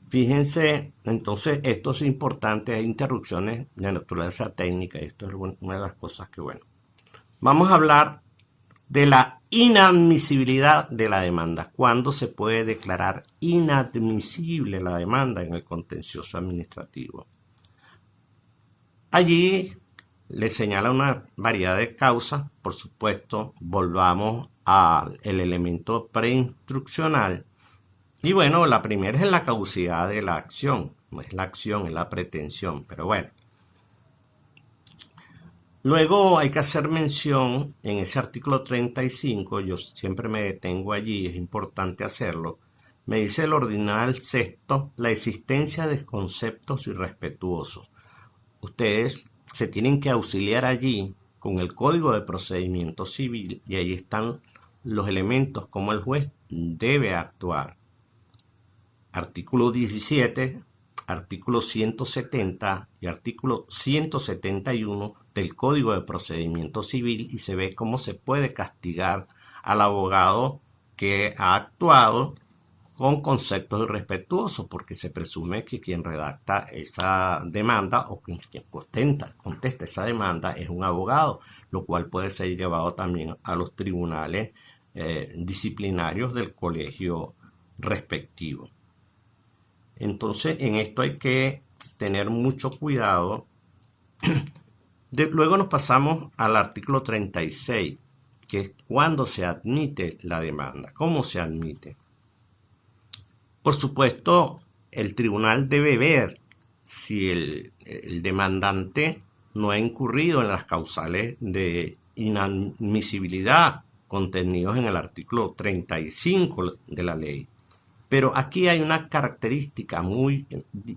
Fíjense, entonces esto es importante, hay interrupciones de naturaleza técnica, y esto es una de las cosas que, bueno, vamos a hablar de la inadmisibilidad de la demanda. ¿Cuándo se puede declarar inadmisible la demanda en el contencioso administrativo? Allí le señala una variedad de causas. Por supuesto, volvamos al elemento preinstruccional. Y bueno, la primera es la caducidad de la acción. No es la acción, es la pretensión. Pero bueno. Luego hay que hacer mención en ese artículo 35, yo siempre me detengo allí, es importante hacerlo. Me dice el ordinal sexto, la existencia de conceptos irrespetuosos. Ustedes se tienen que auxiliar allí con el Código de Procedimiento Civil y ahí están los elementos como el juez debe actuar. Artículo 17, artículo 170 y artículo 171 del Código de Procedimiento Civil, y se ve cómo se puede castigar al abogado que ha actuado con conceptos irrespetuosos, porque se presume que quien redacta esa demanda o quien contesta esa demanda es un abogado, lo cual puede ser llevado también a los tribunales disciplinarios del colegio respectivo. Entonces, en esto hay que tener mucho cuidado. Luego nos pasamos al artículo 36, que es cuando se admite la demanda. ¿Cómo se admite? Por supuesto, el tribunal debe ver si el demandante no ha incurrido en las causales de inadmisibilidad contenidos en el artículo 35 de la ley. Pero aquí hay una característica muy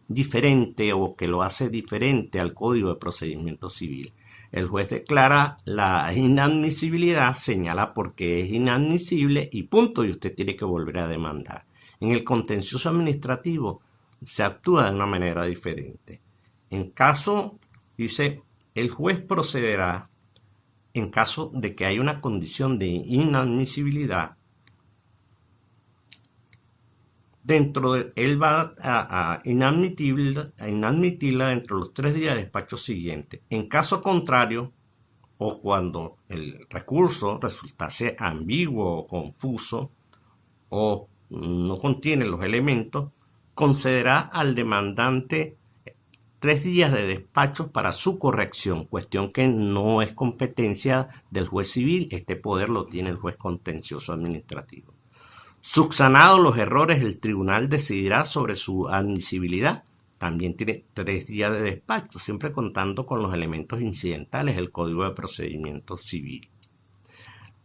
diferente o que lo hace diferente al Código de Procedimiento Civil. El juez declara la inadmisibilidad, señala por qué es inadmisible y punto, y usted tiene que volver a demandar. En el contencioso administrativo se actúa de una manera diferente. En caso, dice, el juez procederá en caso de que haya una condición de inadmisibilidad. Dentro de él va a inadmitirla dentro de los 3 días de despacho siguiente. En caso contrario, o cuando el recurso resultase ambiguo o confuso, o no contiene los elementos, concederá al demandante 3 días de despacho para su corrección, cuestión que no es competencia del juez civil, este poder lo tiene el juez contencioso administrativo. Subsanados los errores, el tribunal decidirá sobre su admisibilidad. También tiene 3 días de despacho, siempre contando con los elementos incidentales del Código de Procedimiento Civil.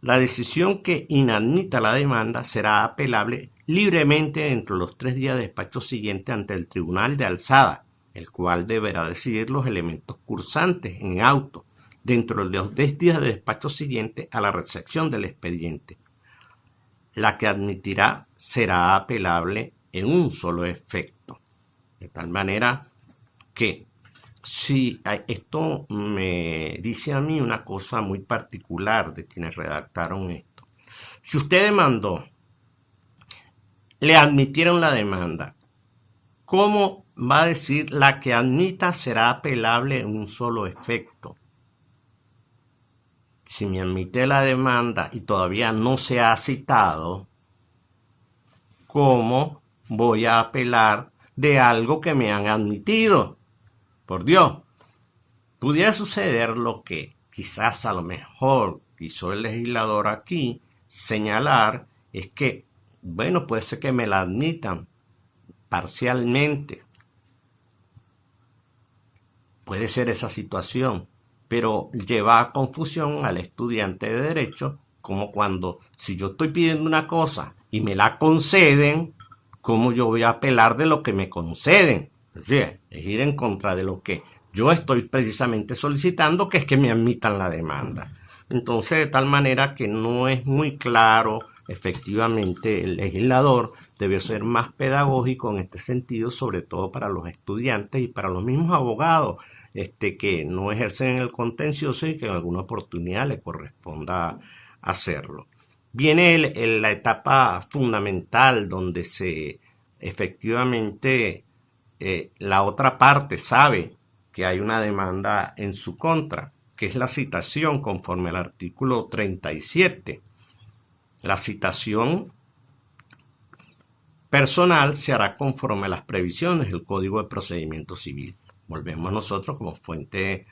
La decisión que inadmita la demanda será apelable libremente dentro de los 3 días de despacho siguiente ante el tribunal de alzada, el cual deberá decidir los elementos cursantes en auto dentro de los 10 días de despacho siguiente a la recepción del expediente. La que admitirá será apelable en un solo efecto. De tal manera que si esto me dice a mí una cosa muy particular de quienes redactaron esto. Si usted demandó, le admitieron la demanda, ¿cómo va a decir la que admita será apelable en un solo efecto? Si me admite la demanda y todavía no se ha citado, ¿cómo voy a apelar de algo que me han admitido? Por Dios, pudiera suceder lo que quizás a lo mejor quiso el legislador aquí señalar, es que, bueno, puede ser que me la admitan parcialmente. Puede ser esa situación, pero lleva a confusión al estudiante de Derecho, como cuando, si yo estoy pidiendo una cosa y me la conceden, ¿cómo yo voy a apelar de lo que me conceden? O sea, es ir en contra de lo que yo estoy precisamente solicitando, que es que me admitan la demanda. Entonces, de tal manera que no es muy claro, efectivamente, el legislador debe ser más pedagógico en este sentido, sobre todo para los estudiantes y para los mismos abogados que no ejercen el contencioso y que en alguna oportunidad le corresponda hacerlo. Viene la etapa fundamental donde se efectivamente la otra parte sabe que hay una demanda en su contra, que es la citación conforme al artículo 37. La citación personal se hará conforme a las previsiones del Código de Procedimiento Civil. Volvemos nosotros como fuente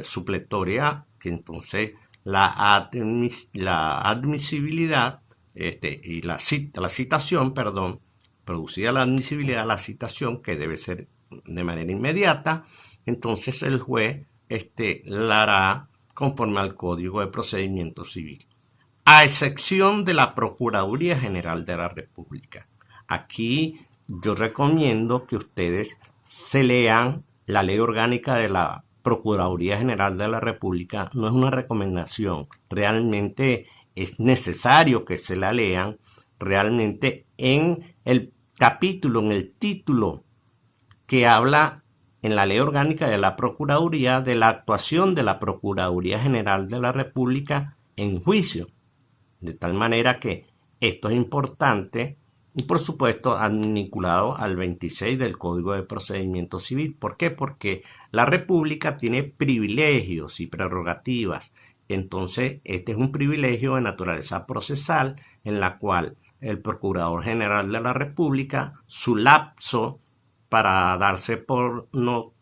supletoria, que entonces la admisibilidad y la citación, perdón, producida la admisibilidad, la citación, que debe ser de manera inmediata, entonces el juez la hará conforme al Código de Procedimiento Civil, a excepción de la Procuraduría General de la República. Aquí yo recomiendo que ustedes se lean la ley orgánica de la Procuraduría General de la República. No es una recomendación, realmente es necesario que se la lean. Realmente en el capítulo, en el título que habla en la ley orgánica de la Procuraduría de la actuación de la Procuraduría General de la República en juicio. De tal manera que esto es importante y por supuesto vinculado al 26 del Código de Procedimiento Civil. ¿Por qué? Porque la República tiene privilegios y prerrogativas. Entonces, este es un privilegio de naturaleza procesal en la cual el Procurador General de la República, su lapso para darse por no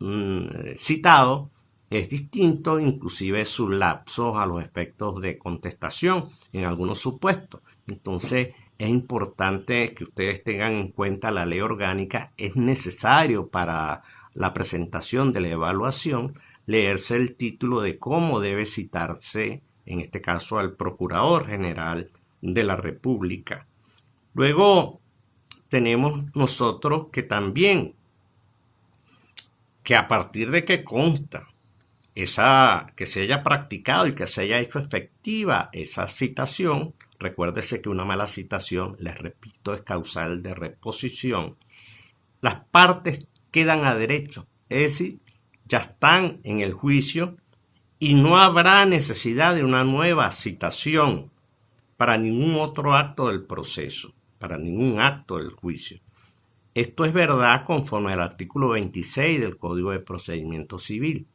citado es distinto, inclusive su lapso a los efectos de contestación en algunos supuestos. Entonces es importante que ustedes tengan en cuenta la ley orgánica. Es necesario para la presentación de la evaluación leerse el título de cómo debe citarse, en este caso al Procurador General de la República. Luego tenemos nosotros que también, que a partir de que consta que se haya practicado y que se haya hecho efectiva esa citación, recuérdese que una mala citación, les repito, es causal de reposición, las partes quedan a derecho, es decir, ya están en el juicio y no habrá necesidad de una nueva citación para ningún otro acto del proceso, para ningún acto del juicio. Esto es verdad conforme al artículo 26 del Código de Procedimiento Civil.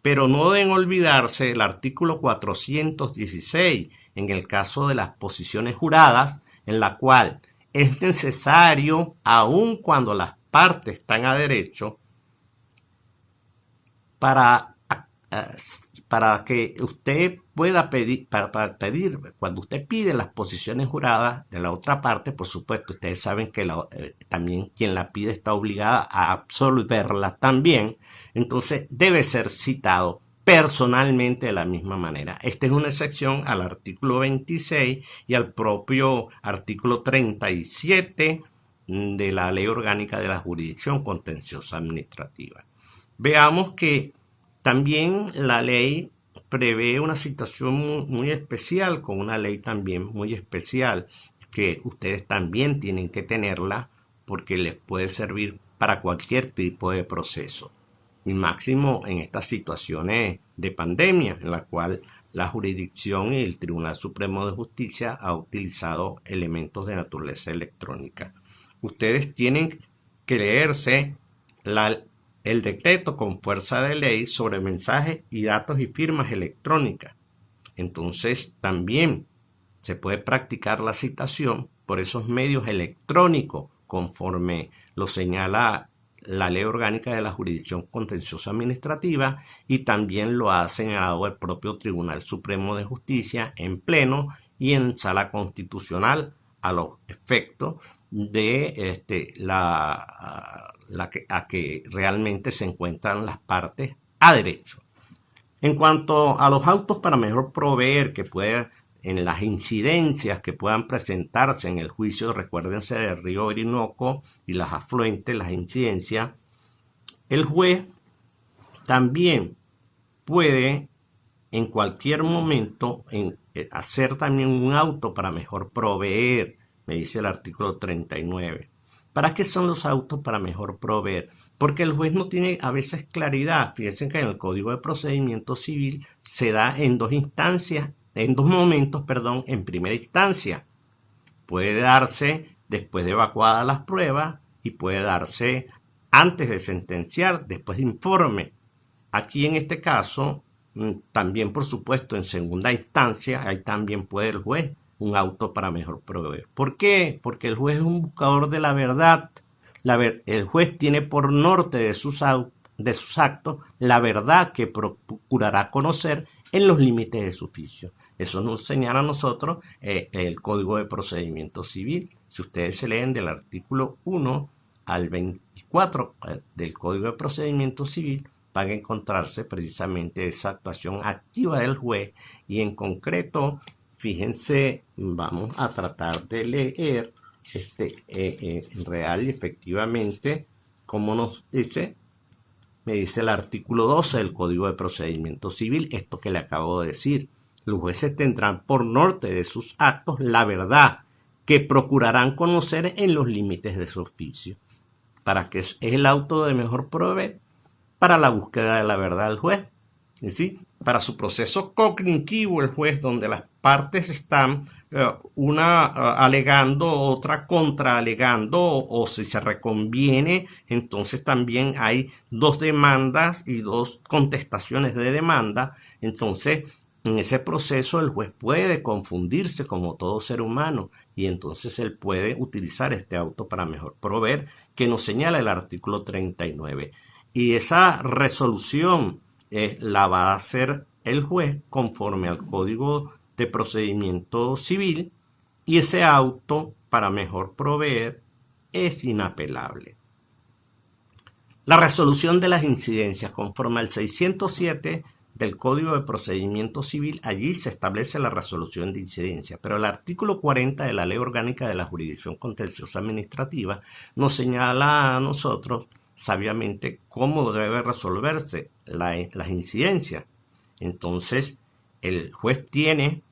Pero no deben olvidarse el artículo 416 en el caso de las posiciones juradas, en la cual es necesario, aun cuando las partes están a derecho, para que usted pueda pedir, para pedir, cuando usted pide las posiciones juradas de la otra parte, por supuesto, ustedes saben que también quien la pide está obligada a absolverla también, entonces debe ser citado personalmente de la misma manera. Esta es una excepción al artículo 26 y al propio artículo 37 de la Ley Orgánica de la Jurisdicción Contenciosa Administrativa. Veamos que también la ley prevé una situación muy especial, con una ley también muy especial, que ustedes también tienen que tenerla porque les puede servir para cualquier tipo de proceso. Y máximo en estas situaciones de pandemia, en la cual la jurisdicción y el Tribunal Supremo de Justicia ha utilizado elementos de naturaleza electrónica. Ustedes tienen que leerse el decreto con fuerza de ley sobre mensajes y datos y firmas electrónicas. Entonces también se puede practicar la citación por esos medios electrónicos conforme lo señala la Ley Orgánica de la Jurisdicción Contenciosa Administrativa y también lo ha señalado el propio Tribunal Supremo de Justicia en pleno y en sala constitucional a los efectos de a que realmente se encuentran las partes a derecho. En cuanto a los autos para mejor proveer, que puede en las incidencias que puedan presentarse en el juicio, recuérdense del río Orinoco y las afluentes, las incidencias, el juez también puede en cualquier momento hacer también un auto para mejor proveer, me dice el artículo 39. ¿Para qué son los autos para mejor proveer? Porque el juez no tiene a veces claridad. Fíjense que en el Código de Procedimiento Civil se da en dos instancias, en dos momentos, en primera instancia. Puede darse después de evacuadas las pruebas y puede darse antes de sentenciar, después de informe. Aquí en este caso, también por supuesto en segunda instancia, ahí también puede el juez un auto para mejor proveer. ¿Por qué? Porque el juez es un buscador de la verdad. El juez tiene por norte de sus actos la verdad que procurará conocer en los límites de su oficio. Eso nos señala a nosotros el Código de Procedimiento Civil. Si ustedes se leen del artículo 1 al 24 del Código de Procedimiento Civil, van a encontrarse precisamente esa actuación activa del juez, y en concreto, fíjense, vamos a tratar de leer real y efectivamente, como nos dice, me dice el artículo 12 del Código de Procedimiento Civil, esto que le acabo de decir. Los jueces tendrán por norte de sus actos la verdad, que procurarán conocer en los límites de su oficio. ¿Para qué es el auto de mejor proveer? Para la búsqueda de la verdad del juez. ¿Sí? Para su proceso cognitivo, el juez, donde las partes están una alegando, otra contraalegando, o si se reconviene, entonces también hay dos demandas y dos contestaciones de demanda. Entonces, en ese proceso el juez puede confundirse como todo ser humano, y entonces él puede utilizar este auto para mejor proveer, que nos señala el artículo 39. Y esa resolución la va a hacer el juez conforme al Código de Procedimiento Civil, y ese auto para mejor proveer es inapelable. La resolución de las incidencias conforme al 607 del Código de Procedimiento Civil, allí se establece la resolución de incidencia, pero el artículo 40 de la Ley Orgánica de la Jurisdicción Contenciosa Administrativa nos señala a nosotros sabiamente cómo debe resolverse las incidencias. Entonces, el juez tiene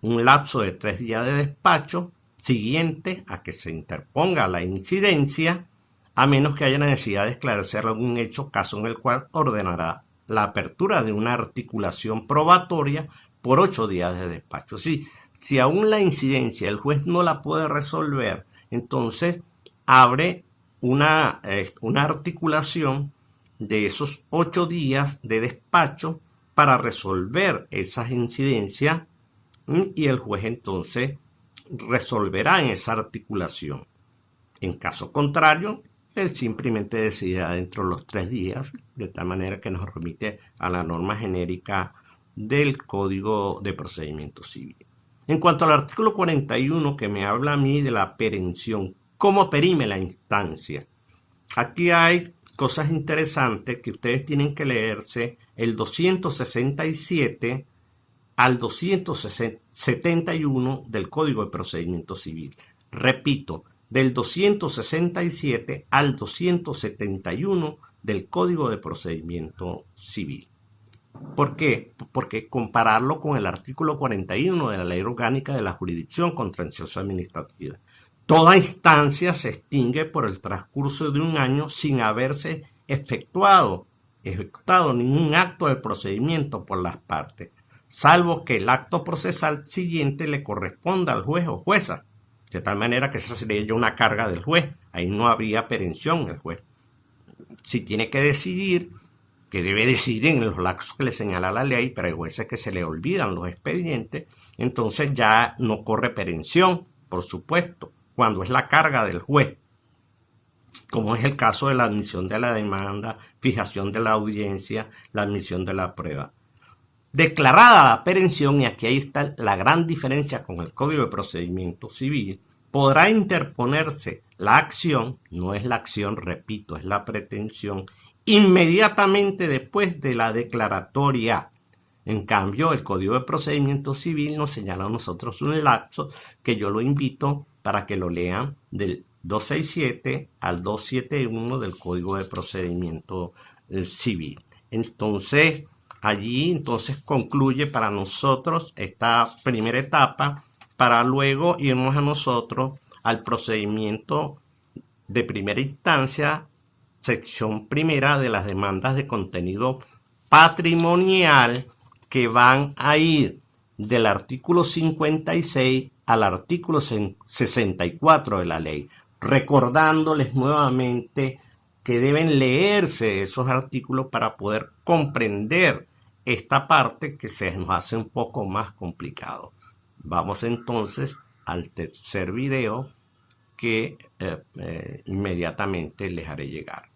un lapso de 3 días de despacho siguiente a que se interponga la incidencia, a menos que haya necesidad de esclarecer algún hecho, caso en el cual ordenará la apertura de una articulación probatoria por 8 días de despacho. Sí, si aún la incidencia el juez no la puede resolver, entonces abre una articulación de esos 8 días de despacho para resolver esas incidencias, y el juez entonces resolverá en esa articulación. En caso contrario, él simplemente decidirá dentro de los 3 días, de tal manera que nos remite a la norma genérica del Código de Procedimiento Civil. En cuanto al artículo 41, que me habla a mí de la perención, cómo perime la instancia. Aquí hay cosas interesantes que ustedes tienen que leerse el 267 al 271 del Código de Procedimiento Civil. Repito, del 267 al 271 del Código de Procedimiento Civil. ¿Por qué? Porque compararlo con el artículo 41 de la Ley Orgánica de la Jurisdicción Contenciosa Administrativa. Toda instancia se extingue por el transcurso de un año sin haberse ejecutado ningún acto de procedimiento por las partes, salvo que el acto procesal siguiente le corresponda al juez o jueza, de tal manera que esa sería ya una carga del juez. Ahí no habría perención. El juez, si tiene que decidir, que debe decidir en los lapsos que le señala la ley, pero hay jueces que se le olvidan los expedientes, entonces ya no corre perención, por supuesto, cuando es la carga del juez, como es el caso de la admisión de la demanda, fijación de la audiencia, la admisión de la prueba. Declarada la perención, y aquí ahí está la gran diferencia con el Código de Procedimiento Civil, podrá interponerse la acción, no es la acción, repito, es la pretensión, inmediatamente después de la declaratoria. En cambio, el Código de Procedimiento Civil nos señala a nosotros un lapso que yo lo invito para que lo lean del 267 al 271 del Código de Procedimiento Civil. Entonces, allí concluye para nosotros esta primera etapa, para luego irnos a nosotros al procedimiento de primera instancia, sección primera de las demandas de contenido patrimonial, que van a ir del artículo 56 al artículo 64 de la ley. recordándoles nuevamente que deben leerse esos artículos para poder comprender esta parte que se nos hace un poco más complicado. Vamos entonces al tercer video que inmediatamente les haré llegar.